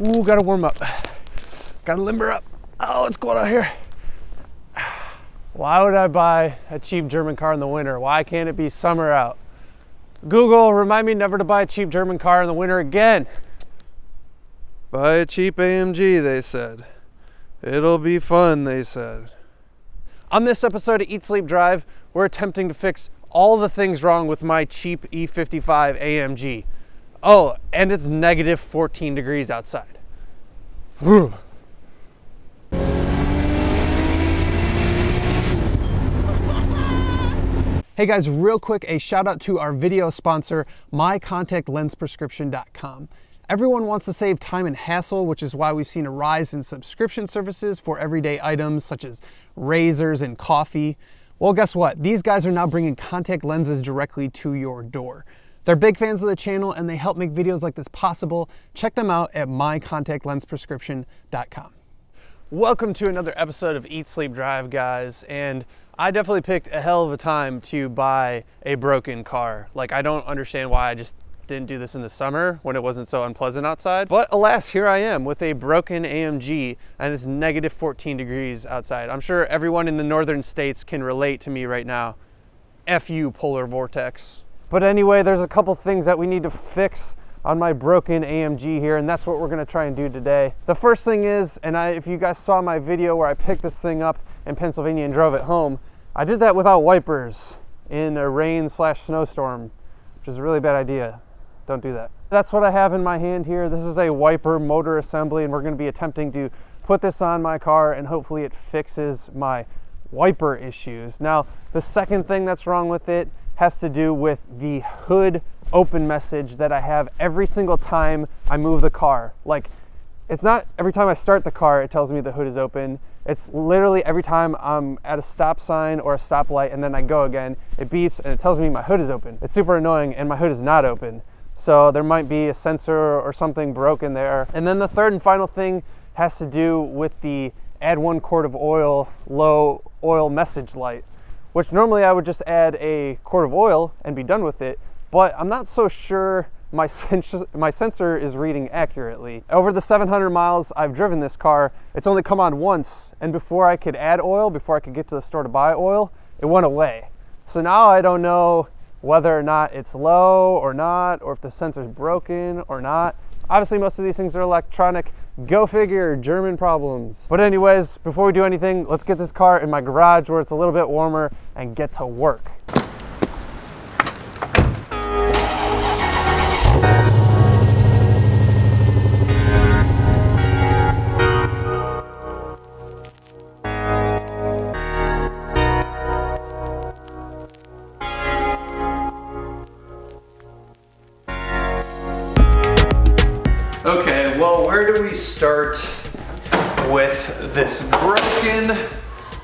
Ooh, gotta warm up. Gotta limber up. Oh, what's going on here? Why would I buy a cheap German car in the winter? Why can't it be summer out? Google, remind me never to buy a cheap German car in the winter again. Buy a cheap AMG, they said. It'll be fun, they said. On this episode of Eat, Sleep, Drive, we're attempting to fix all the things wrong with my cheap E55 AMG. Oh, and it's negative 14 degrees outside. Whew. Hey guys, real quick, a shout out to our video sponsor, mycontactlensprescription.com. Everyone wants to save time and hassle, which is why we've seen a rise in subscription services for everyday items such as razors and coffee. Well, guess what? These guys are now bringing contact lenses directly to your door. They're big fans of the channel and they help make videos like this possible. Check them out at mycontactlensprescription.com. Welcome to another episode of Eat, Sleep, Drive, guys. And I definitely picked a hell of a time to buy a broken car. Like, I don't understand why I just didn't do this in the summer when it wasn't so unpleasant outside. But alas, here I am with a broken AMG and it's negative 14 degrees outside. I'm sure everyone in the northern states can relate to me right now. F you, polar vortex. But anyway, there's a couple things that we need to fix on my broken AMG here, and that's what we're gonna try and do today. The first thing is, and if you guys saw my video where I picked this thing up in Pennsylvania and drove it home, I did that without wipers in a rain/snowstorm, which is a really bad idea. Don't do that. That's what I have in my hand here. This is a wiper motor assembly, and we're gonna be attempting to put this on my car and hopefully it fixes my wiper issues. Now, the second thing that's wrong with it has to do with the hood open message that I have every single time I move the car. Like, it's not every time I start the car it tells me the hood is open. It's literally every time I'm at a stop sign or a stoplight and then I go again, it beeps and it tells me my hood is open. It's super annoying and my hood is not open. So there might be a sensor or something broken there. And then the third and final thing has to do with the add 1 quart of oil, low oil message light, which normally I would just add a quart of oil and be done with it. But I'm not so sure my sensor is reading accurately. Over the 700 miles I've driven this car, it's only come on once, and before I could add oil, before I could get to the store to buy oil, it went away. So now I don't know whether or not it's low or not, or if the sensor's broken or not. Obviously most of these things are electronic. Go figure, German problems. But anyways, before we do anything, let's get this car in my garage where it's a little bit warmer and get to work. Okay, well, where do we start with this broken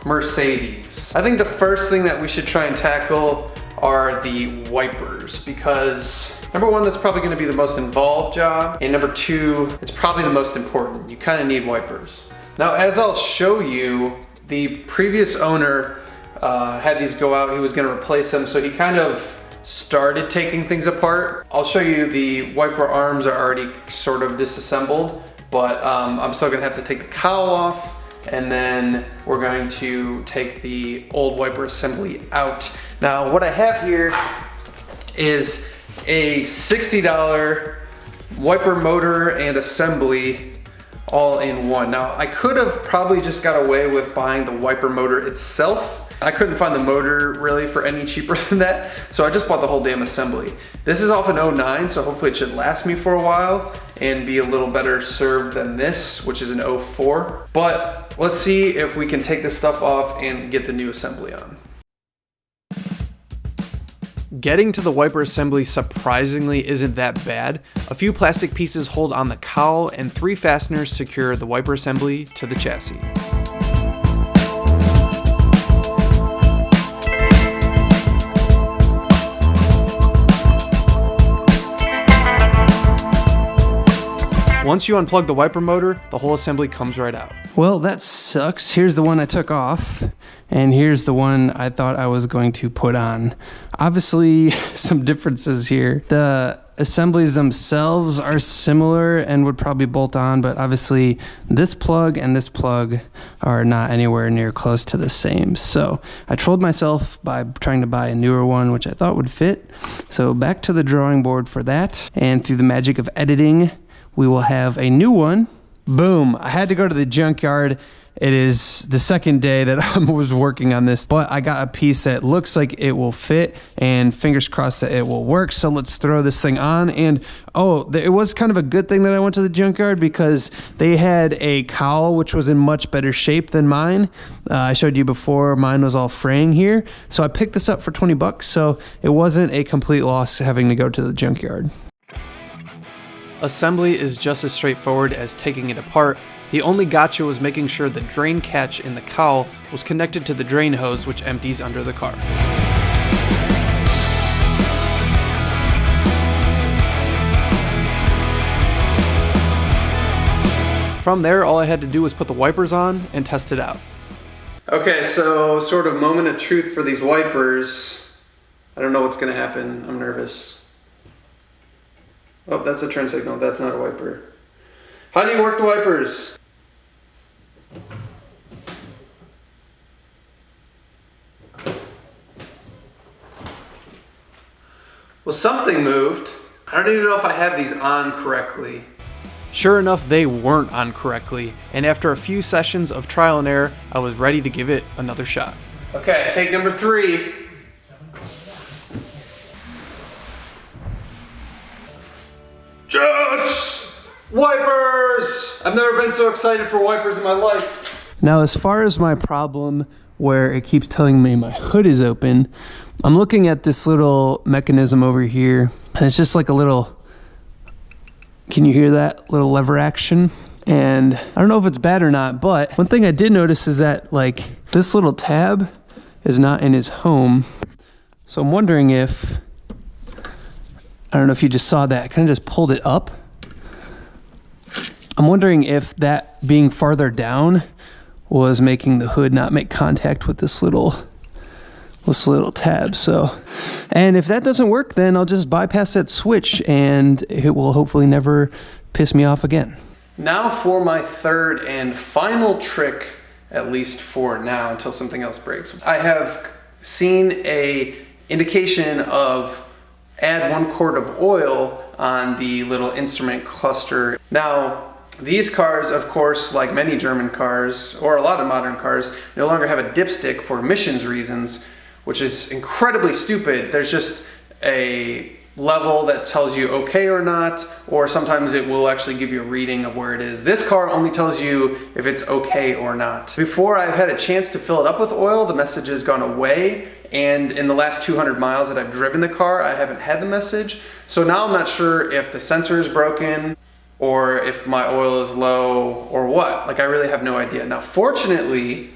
Mercedes? I think the first thing that we should try and tackle are the wipers, because number one, that's probably gonna be the most involved job, and number two, it's probably the most important. You kind of need wipers. Now, as I'll show you, the previous owner had these go out, he was gonna replace them, so he kind of started taking things apart. I'll show you the wiper arms are already sort of disassembled, but I'm still gonna have to take the cowl off, and then we're going to take the old wiper assembly out. Now, what I have here is a $60 wiper motor and assembly all in one. Now, I could have probably just got away with buying the wiper motor itself. I couldn't find the motor really for any cheaper than that, so I just bought the whole damn assembly. This is off an 09, so hopefully it should last me for a while and be a little better served than this, which is an 04. But let's see if we can take this stuff off and get the new assembly on. Getting to the wiper assembly surprisingly isn't that bad. A few plastic pieces hold on the cowl and 3 fasteners secure the wiper assembly to the chassis. Once you unplug the wiper motor, the whole assembly comes right out. Well, that sucks. Here's the one I took off, and here's the one I thought I was going to put on. Obviously, some differences here. The assemblies themselves are similar and would probably bolt on, but obviously this plug and this plug are not anywhere near close to the same. So I trolled myself by trying to buy a newer one, which I thought would fit. So back to the drawing board for that. And through the magic of editing, we will have a new one. Boom. I had to go to the junkyard. It is the second day that I was working on this, but I got a piece that looks like it will fit, and fingers crossed that it will work. So let's throw this thing on. And oh, it was kind of a good thing that I went to the junkyard because they had a cowl which was in much better shape than mine. I showed you before, mine was all fraying here. So I picked this up for 20 bucks. So it wasn't a complete loss having to go to the junkyard. Assembly is just as straightforward as taking it apart. The only gotcha was making sure the drain catch in the cowl was connected to the drain hose, which empties under the car. From there, all I had to do was put the wipers on and test it out. Okay, so sort of moment of truth for these wipers. I don't know what's gonna happen. I'm nervous. Oh, that's a turn signal. That's not a wiper. How do you work the wipers? Well, something moved. I don't even know if I have these on correctly. Sure enough, they weren't on correctly, and after a few sessions of trial and error, I was ready to give it another shot. Okay, take number 3. Yes! Wipers! I've never been so excited for wipers in my life. Now, as far as my problem where it keeps telling me my hood is open, I'm looking at this little mechanism over here, and it's just like a little, can you hear that little lever action? And I don't know if it's bad or not, but one thing I did notice is that like this little tab is not in his home. So I'm wondering if, I don't know if you just saw that, I kind of just pulled it up. I'm wondering if that being farther down was making the hood not make contact with this little tab. So, and if that doesn't work, then I'll just bypass that switch and it will hopefully never piss me off again. Now for my third and final trick, at least for now, until something else breaks. I have seen a indication of add 1 quart of oil on the little instrument cluster. Now, these cars, of course, like many German cars, or a lot of modern cars, no longer have a dipstick for emissions reasons, which is incredibly stupid. There's just a level that tells you okay or not, or sometimes it will actually give you a reading of where it is. This car only tells you if it's okay or not. Before I've had a chance to fill it up with oil, the message has gone away, and in the last 200 miles that I've driven the car, I haven't had the message. So now I'm not sure if the sensor is broken or if my oil is low or what. Like, I really have no idea. Now, fortunately,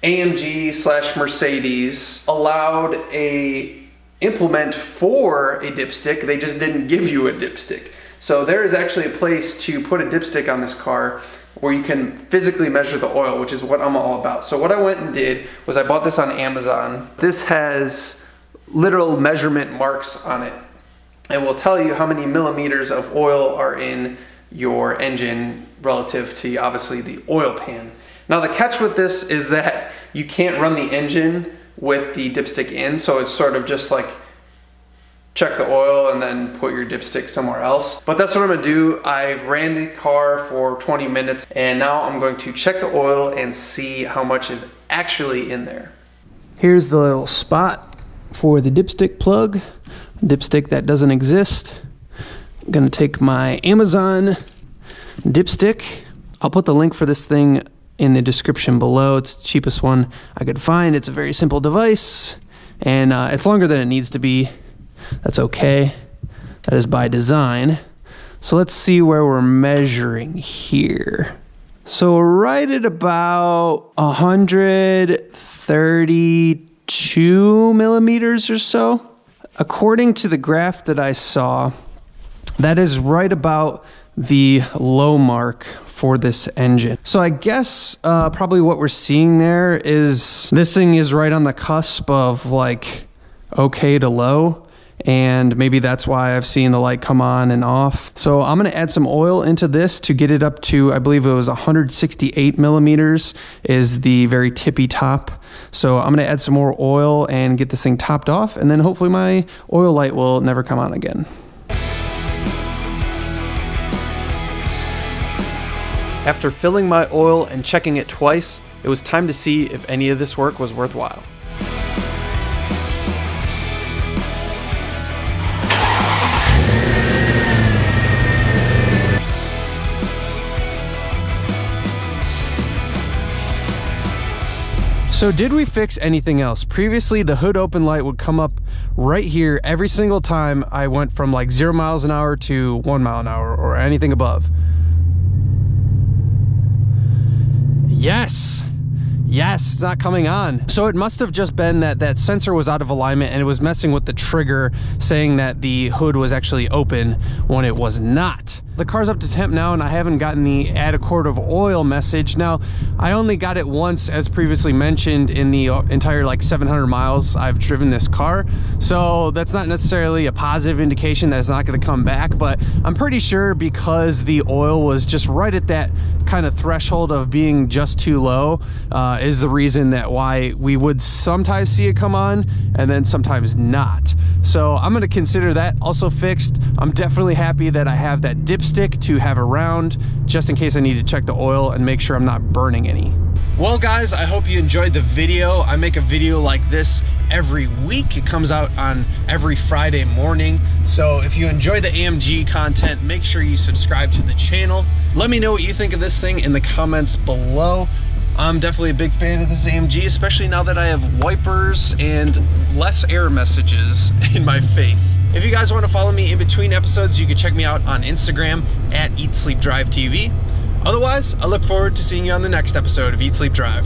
AMG / Mercedes allowed a implement for a dipstick. They just didn't give you a dipstick. So there is actually a place to put a dipstick on this car where you can physically measure the oil, which is what I'm all about. So what I went and did was I bought this on Amazon. This has literal measurement marks on it. It will tell you how many millimeters of oil are in your engine relative to obviously the oil pan. Now the catch with this is that you can't run the engine with the dipstick in, so it's sort of just like check the oil and then put your dipstick somewhere else. But that's what I'm gonna do. I've ran the car for 20 minutes and now I'm going to check the oil and see how much is actually in there. Here's the little spot for the dipstick plug, dipstick that doesn't exist. I'm gonna take my Amazon dipstick. I'll put the link for this thing in the description below. It's the cheapest one I could find. It's a very simple device and it's longer than it needs to be. That's okay. That is by design. So let's see where we're measuring here. So right at about 132 millimeters or so. According to the graph that I saw, that is right about the low mark for this engine. So I guess probably what we're seeing there is this thing is right on the cusp of like okay to low. and maybe that's why I've seen the light come on and off. So I'm gonna add some oil into this to get it up to, I believe it was 168 millimeters is the very tippy top. So I'm gonna add some more oil and get this thing topped off, and then hopefully my oil light will never come on again. After filling my oil and checking it twice, it was time to see if any of this work was worthwhile. So did we fix anything else? Previously, the hood open light would come up right here every single time I went from like 0 miles an hour to 1 mile an hour or anything above. Yes, it's not coming on. So it must have just been that that sensor was out of alignment and it was messing with the trigger, saying that the hood was actually open when it was not. The car's up to temp now and I haven't gotten the add a quart of oil message. Now, I only got it once, as previously mentioned, in the entire like 700 miles I've driven this car. So that's not necessarily a positive indication that it's not gonna come back, but I'm pretty sure because the oil was just right at that kind of threshold of being just too low is the reason that why we would sometimes see it come on and then sometimes not. So I'm gonna consider that also fixed. I'm definitely happy that I have that dipstick to have around just in case I need to check the oil and make sure I'm not burning any. Well guys, I hope you enjoyed the video. I make a video like this every week. It comes out on every Friday morning. So if you enjoy the AMG content, make sure you subscribe to the channel. Let me know what you think of this thing in the comments below. I'm definitely a big fan of this AMG, especially now that I have wipers and less error messages in my face. If you guys want to follow me in between episodes, you can check me out on Instagram at Eat Sleep Drive TV. Otherwise, I look forward to seeing you on the next episode of Eat Sleep Drive.